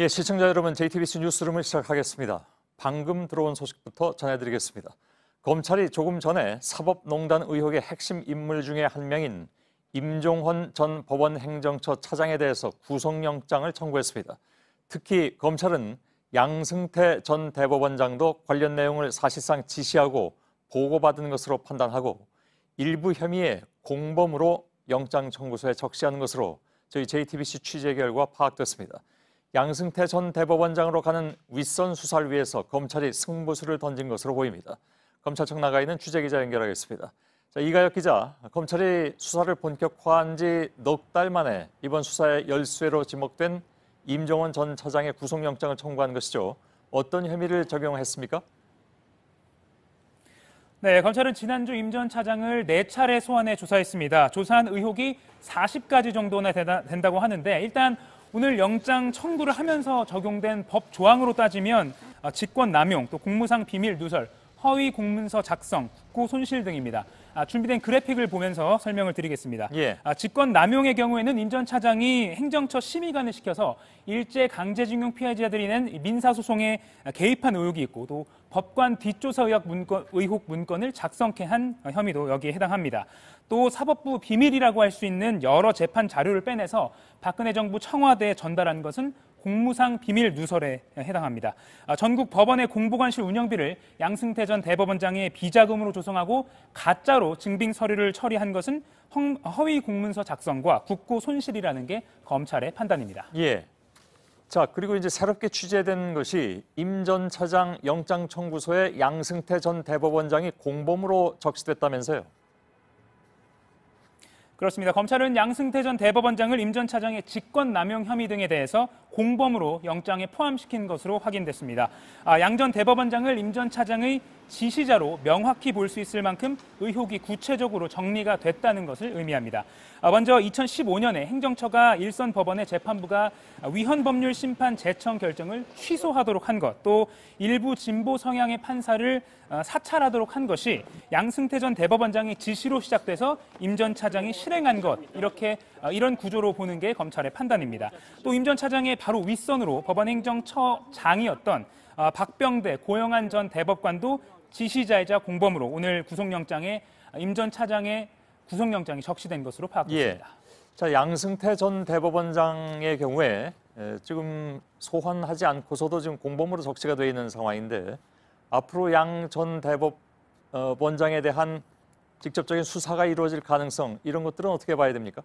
예, 시청자 여러분, JTBC 뉴스룸을 시작하겠습니다. 방금 들어온 소식부터 전해드리겠습니다. 검찰이 조금 전에 사법농단 의혹의 핵심 인물 중에 한 명인 임종헌 전 법원 행정처 차장에 대해서 구속영장을 청구했습니다. 특히 검찰은 양승태 전 대법원장도 관련 내용을 사실상 지시하고 보고받은 것으로 판단하고 일부 혐의에 공범으로 영장 청구서에 적시하는 것으로 저희 JTBC 취재 결과 파악됐습니다. 양승태 전 대법원장으로 가는 윗선 수사를 위해서 검찰이 승부수를 던진 것으로 보입니다. 검찰청 나가 있는 취재기자 연결하겠습니다. 자, 이가혁 기자, 검찰이 수사를 본격화한 지 넉 달 만에 이번 수사의 열쇠로 지목된 임종헌 전 차장의 구속영장을 청구한 것이죠. 어떤 혐의를 적용했습니까? 네, 검찰은 지난주 임 전 차장을 4차례 소환해 조사했습니다. 조사한 의혹이 40가지 정도나 된다고 하는데 일단 오늘 영장 청구를 하면서 적용된 법 조항으로 따지면 직권남용, 또 공무상 비밀 누설, 허위 공문서 작성, 국고 손실 등입니다. 준비된 그래픽을 보면서 설명을 드리겠습니다. 예. 직권남용의 경우에는 임 전 차장이 행정처 심의관을 시켜서 일제 강제징용 피해자들이 낸 민사소송에 개입한 의혹이 있고 또 법관 뒷조사 의혹 문건을 작성케 한 혐의도 여기에 해당합니다. 또 사법부 비밀이라고 할 수 있는 여러 재판 자료를 빼내서 박근혜 정부 청와대에 전달한 것은 공무상 비밀 누설에 해당합니다. 전국 법원의 공보관실 운영비를 양승태 전 대법원장의 비자금으로 조성하고 가짜로 증빙 서류를 처리한 것은 허위 공문서 작성과 국고 손실이라는 게 검찰의 판단입니다. 예. 자, 그리고 이제 새롭게 취재된 것이 임 전 차장 영장 청구서에 양승태 전 대법원장이 공범으로 적시됐다면서요? 그렇습니다. 검찰은 양승태 전 대법원장을 임 전 차장의 직권남용 혐의 등에 대해서 공범으로 영장에 포함시킨 것으로 확인됐습니다. 양 전 대법원장을 임 전 차장의 지시자로 명확히 볼 수 있을 만큼 의혹이 구체적으로 정리가 됐다는 것을 의미합니다. 먼저 2015년에 행정처가 일선 법원의 재판부가 위헌법률 심판 제청 결정을 취소하도록 한 것, 또 일부 진보 성향의 판사를 사찰하도록 한 것이 양승태 전 대법원장의 지시로 시작돼서 임 전 차장이 실행한 것, 이런 구조로 보는 게 검찰의 판단입니다. 또 임 전 차장의 바로 윗선으로 법원 행정처장이었던 박병대, 고영한 전 대법관도 지시자이자 공범으로 오늘 구속영장에 임 전 차장의 구속영장이 적시된 것으로 파악됐습니다. 예. 자, 양승태 전 대법원장의 경우에 지금 소환하지 않고서도 지금 공범으로 적시가 되어 있는 상황인데 앞으로 양 전 대법원장에 대한 직접적인 수사가 이루어질 가능성 이런 것들은 어떻게 봐야 됩니까?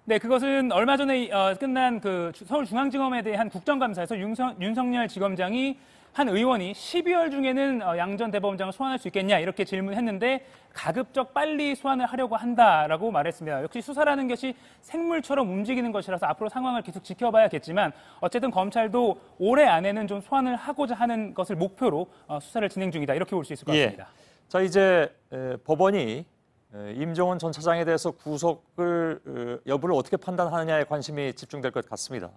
네, 그것은 얼마 전에 끝난 그 서울중앙지검에 대한 국정감사에서 윤석열 지검장이 한 의원이 12월 중에는 양 전 대법원장을 소환할 수 있겠냐 이렇게 질문했는데 가급적 빨리 소환을 하려고 한다라고 말했습니다. 역시 수사라는 것이 생물처럼 움직이는 것이라서 앞으로 상황을 계속 지켜봐야겠지만 어쨌든 검찰도 올해 안에는 좀 소환을 하고자 하는 것을 목표로 수사를 진행 중이다 이렇게 볼 수 있을 것 같습니다. 예. 자, 이제 법원이 임종헌 전 차장에 대해서 구속을 여부를 어떻게 판단하느냐에 관심이 집중될 것 같습니다.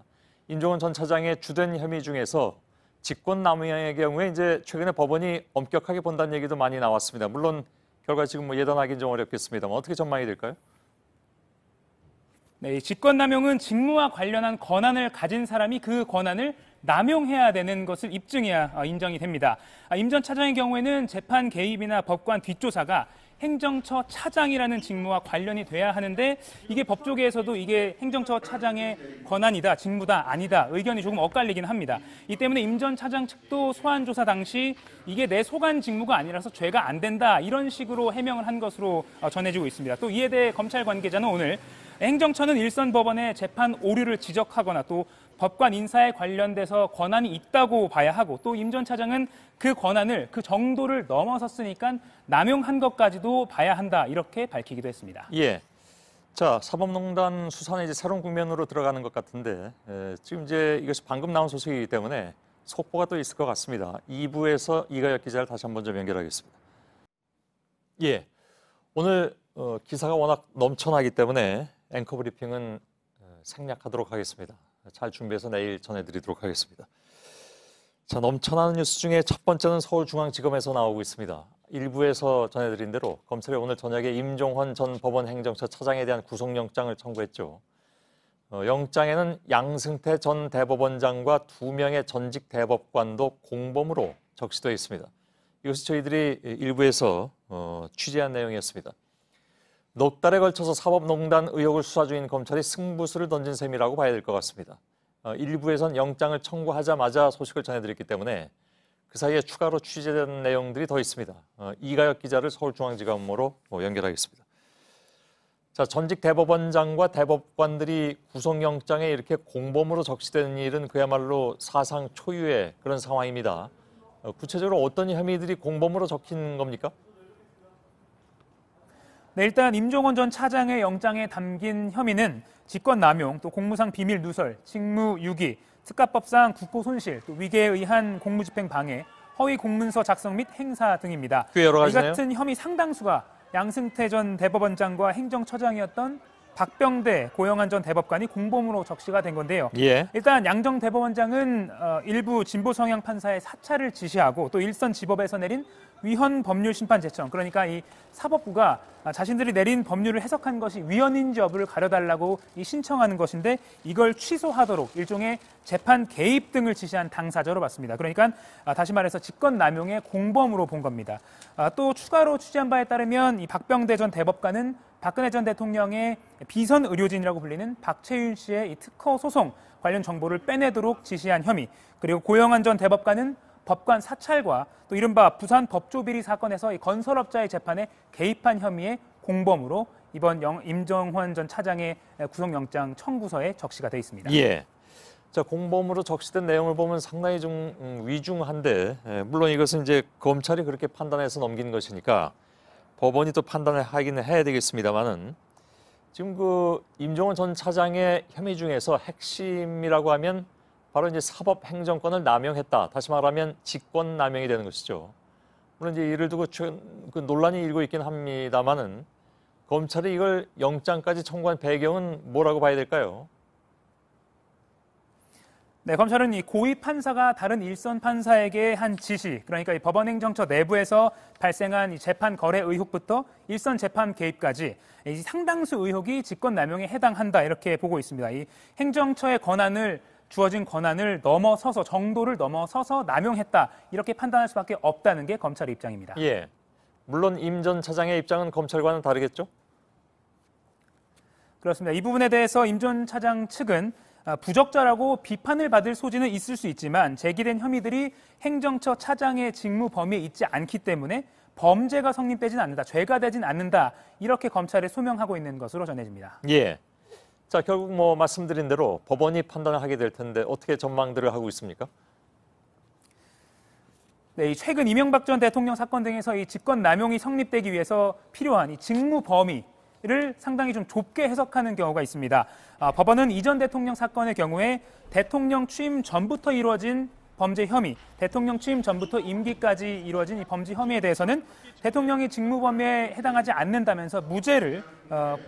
임종헌 전 차장의 주된 혐의 중에서 직권남용의 경우에 이제 최근에 법원이 엄격하게 본다는 얘기도 많이 나왔습니다. 물론 결과 지금 뭐 예단하기는 좀 어렵겠습니다만 어떻게 전망이 될까요? 네, 직권남용은 직무와 관련한 권한을 가진 사람이 그 권한을 남용해야 되는 것을 입증해야 인정이 됩니다. 임 전 차장의 경우에는 재판 개입이나 법관 뒷조사가 행정처 차장이라는 직무와 관련이 돼야 하는데 이게 법조계에서도 이게 행정처 차장의 권한이다, 직무다, 아니다 의견이 조금 엇갈리긴 합니다. 이 때문에 임 전 차장 측도 소환 조사 당시 이게 내 소관 직무가 아니라서 죄가 안 된다 이런 식으로 해명을 한 것으로 전해지고 있습니다. 또 이에 대해 검찰 관계자는 오늘 행정처는 일선 법원의 재판 오류를 지적하거나 또 법관 인사에 관련돼서 권한이 있다고 봐야 하고 또 임 전 차장은 그 권한을 그 정도를 넘어섰으니까 남용한 것까지도 봐야 한다 이렇게 밝히기도 했습니다. 예. 자, 사법농단 수사는 이제 새로운 국면으로 들어가는 것 같은데 지금 이제 이것이 방금 나온 소식이기 때문에 속보가 또 있을 것 같습니다. 2부에서 이가혁 기자를 다시 한번 좀 연결하겠습니다. 예. 오늘 기사가 워낙 넘쳐나기 때문에 앵커 브리핑은 생략하도록 하겠습니다. 잘 준비해서 내일 전해드리도록 하겠습니다. 자, 넘쳐나는 뉴스 중에 첫 번째는 서울중앙지검에서 나오고 있습니다. 일부에서 전해드린 대로 검찰이 오늘 저녁에 임종헌 전 법원 행정처 차장에 대한 구속영장을 청구했죠. 영장에는 양승태 전 대법원장과 2명의 전직 대법관도 공범으로 적시되어 있습니다. 이것이 저희들이 일부에서 취재한 내용이었습니다. 넉 달에 걸쳐서 사법농단 의혹을 수사 중인 검찰이 승부수를 던진 셈이라고 봐야 될 것 같습니다. 일부에선 영장을 청구하자마자 소식을 전해드렸기 때문에 그 사이에 추가로 취재된 내용들이 더 있습니다. 이가혁 기자를 서울중앙지검으로 연결하겠습니다. 자, 전직 대법원장과 대법관들이 구속영장에 이렇게 공범으로 적시되는 일은 그야말로 사상 초유의 그런 상황입니다. 구체적으로 어떤 혐의들이 공범으로 적힌 겁니까? 네, 일단 임종원 전 차장의 영장에 담긴 혐의는 직권남용, 또 공무상 비밀 누설, 직무유기, 특가법상 국고손실, 또 위계에 의한 공무집행 방해, 허위 공문서 작성 및 행사 등입니다. 꽤 여러 이 가지네요. 같은 혐의 상당수가 양승태 전 대법원장과 행정처장이었던 박병대, 고영한 전 대법관이 공범으로 적시가 된 건데요. 예. 일단 양 전 대법원장은 일부 진보 성향 판사의 사찰을 지시하고 또 일선 지법에서 내린 위헌 법률 심판 제청, 그러니까 이 사법부가 자신들이 내린 법률을 해석한 것이 위헌인지 여부를 가려달라고 신청하는 것인데 이걸 취소하도록 일종의 재판 개입 등을 지시한 당사자로 봤습니다. 그러니까 다시 말해서 직권남용의 공범으로 본 겁니다. 또 추가로 취재한 바에 따르면 이 박병대 전 대법관은 박근혜 전 대통령의 비선 의료진이라고 불리는 박채윤 씨의 이 특허 소송 관련 정보를 빼내도록 지시한 혐의, 그리고 고영한 전 대법관은 법관 사찰과 또 이른바 부산 법조비리 사건에서 이 건설업자의 재판에 개입한 혐의의 공범으로 이번 임종원 전 차장의 구속영장 청구서에 적시가 돼 있습니다. 예. 자, 공범으로 적시된 내용을 보면 상당히 좀 위중한데, 물론 이것은 이제 검찰이 그렇게 판단해서 넘긴 것이니까 법원이 또 판단을 하기는 해야 되겠습니다만은 지금 그 임종원 전 차장의 혐의 중에서 핵심이라고 하면 바로 이제 사법행정권을 남용했다. 다시 말하면 직권남용이 되는 것이죠. 물론 이제 이를 두고 그 논란이 일고 있긴 합니다만은 검찰이 이걸 영장까지 청구한 배경은 뭐라고 봐야 될까요? 네, 검찰은 이 고위 판사가 다른 일선 판사에게 한 지시, 그러니까 이 법원행정처 내부에서 발생한 이 재판 거래 의혹부터 일선 재판 개입까지 이 상당수 의혹이 직권남용에 해당한다 이렇게 보고 있습니다. 이 행정처의 주어진 권한을 넘어서서 정도를 넘어서서 남용했다 이렇게 판단할 수밖에 없다는 게 검찰의 입장입니다. 예, 물론 임 전 차장의 입장은 검찰과는 다르겠죠? 그렇습니다. 이 부분에 대해서 임 전 차장 측은 부적절하고 비판을 받을 소지는 있을 수 있지만 제기된 혐의들이 행정처 차장의 직무 범위에 있지 않기 때문에 범죄가 성립되진 않는다, 죄가 되진 않는다 이렇게 검찰에 소명하고 있는 것으로 전해집니다. 예. 자, 결국 뭐 말씀드린 대로 법원이 판단을 하게 될 텐데 어떻게 전망들을 하고 있습니까? 네, 최근 이명박 전 대통령 사건 등에서 이 직권남용이 성립되기 위해서 필요한 이 직무 범위를 상당히 좀 좁게 해석하는 경우가 있습니다. 법원은 이전 대통령 사건의 경우에 대통령 취임 전부터 이루어진 범죄 혐의, 대통령 취임 전부터 임기까지 이루어진 이 범죄 혐의에 대해서는 대통령이 직무 범위에 해당하지 않는다면서 무죄를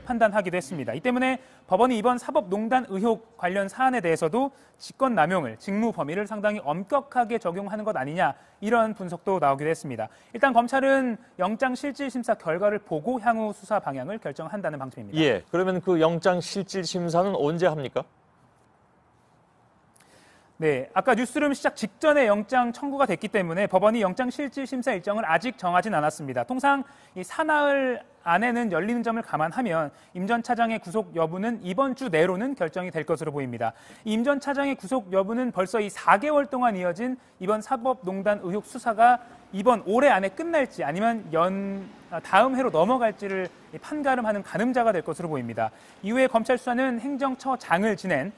판단하기도 했습니다. 이 때문에 법원이 이번 사법농단 의혹 관련 사안에 대해서도 직권남용을, 직무 범위를 상당히 엄격하게 적용하는 것 아니냐 이런 분석도 나오기도 했습니다. 일단 검찰은 영장 실질 심사 결과를 보고 향후 수사 방향을 결정한다는 방침입니다. 예, 그러면 그 영장 실질 심사는 언제 합니까? 네, 아까 뉴스룸 시작 직전에 영장 청구가 됐기 때문에 법원이 영장 실질 심사 일정을 아직 정하진 않았습니다. 통상 이 사나흘 안에는 열리는 점을 감안하면 임 전 차장의 구속 여부는 이번 주 내로는 결정이 될 것으로 보입니다. 임 전 차장의 구속 여부는 벌써 이 4개월 동안 이어진 이번 사법농단 의혹 수사가 이번 올해 안에 끝날지 아니면 다음 해로 넘어갈지를 판가름하는 가늠자가 될 것으로 보입니다. 이후에 검찰 수사는 행정처장을 지낸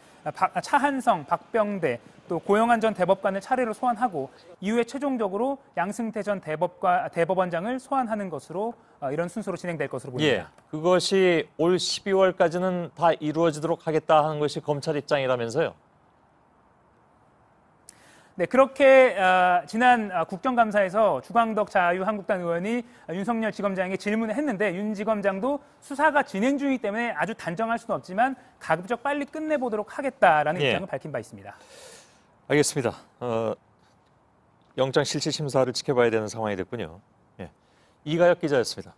차한성, 박병대, 또 고영한 전 대법관을 차례로 소환하고 이후에 최종적으로 양승태 전 대법원장을 소환하는 것으로 이런 순서로 진행될 것으로 보입니다. 예, 그것이 올 12월까지는 다 이루어지도록 하겠다 하는 것이 검찰 입장이라면서요? 네, 그렇게 지난 국정감사에서 주광덕 자유한국당 의원이 윤석열 지검장에게 질문을 했는데 윤 지검장도 수사가 진행 중이기 때문에 아주 단정할 수는 없지만 가급적 빨리 끝내보도록 하겠다라는 입장을 밝힌 바 있습니다. 알겠습니다. 영장 실질 심사를 지켜봐야 되는 상황이 됐군요. 예. 이가혁 기자였습니다.